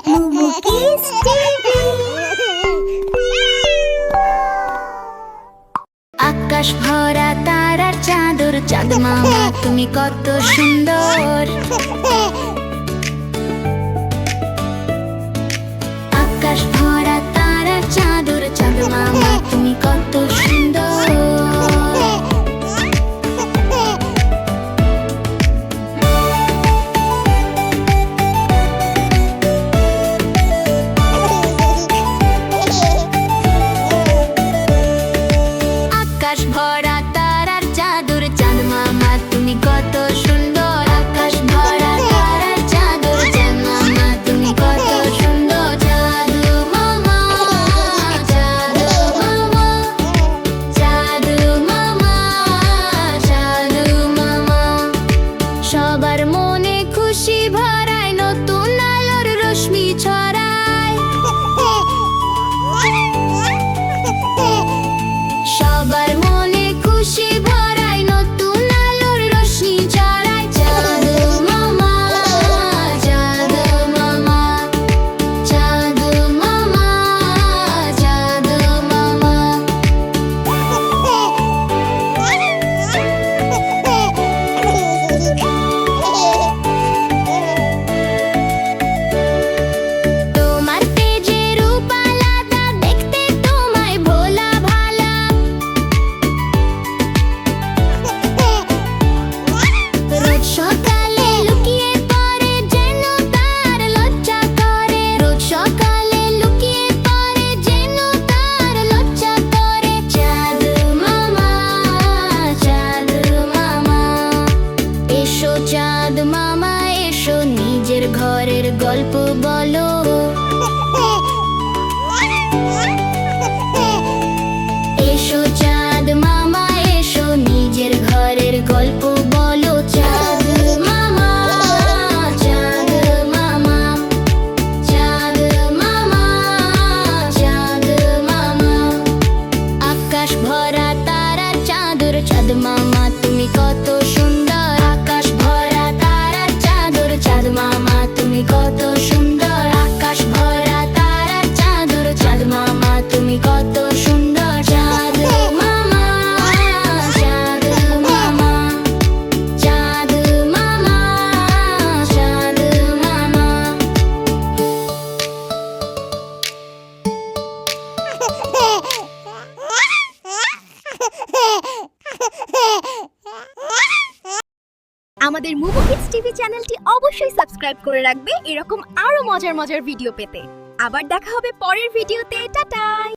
মুমুকিস TV. আকাশ ভরা তারার চাদর, চাঁদ মামা তুমি কত সুন্দর। আকাশ ভরা তারার চাদর, চাঁদ মামা তুমি কত সুন্দর। আকাশ ভরা তারার চাদর, চাঁদ মামা তুমি কত সুন্দর। আকাশ ভরা তারার চাদর, চাঁদ মামা তুমি কত সুন্দর। জাদু মামা, জাদু মামা, জাদু মামা, জাদু মামা। সবার মনে খুশি ভরায়, নতুন আলোর রশ্মি ছড়ায়। সবার মনে খুশি ভরায়, নতুন আলোর রশ্মি ছড়ায়। জাদু মামা, জাদু মামা, জাদু মামা, জাদু মামা। তোমার তেজে রূপ আলাদা, দেখতে তোমায় ভোলা ভালা। রোজ সকালে লুকিয়ে পড়ে, যেন তার লজ্জা করে। রোজ সকালে লুকিয়ে পড়ে, যেন তার লজ্জা করে। জাদু মামা, জাদু মামা। এসো চাঁদ মামা এসো, নিজের ঘরের গল্প বলো। এসো চাঁদ মামা এসো, নিজের ঘরের গল্প বলো। চাঁদ মামা, চাঁদ মামা, চাঁদ মামা, চাঁদ মামা। আকাশ ভরা তারার চাদর, চাঁদ মামা তুমি কত সুন্দর। আকাশ ভরা তারার চাদর, চাঁদ মামা তুমি কত সুন্দর। আকাশ ভরা তারার চাদর, চাঁদ মামা তুমি কত সুন্দর। চাঁদ মামা, চাঁদ মামা, চাঁদ মামা, চাঁদ মামা। আমাদের মুমুকিস টিভি চ্যানেলটি অবশ্যই সাবস্ক্রাইব করে রাখবে এরকম আরো মজার মজার ভিডিও পেতে। আবার দেখা হবে পরের ভিডিওতে। টাটা।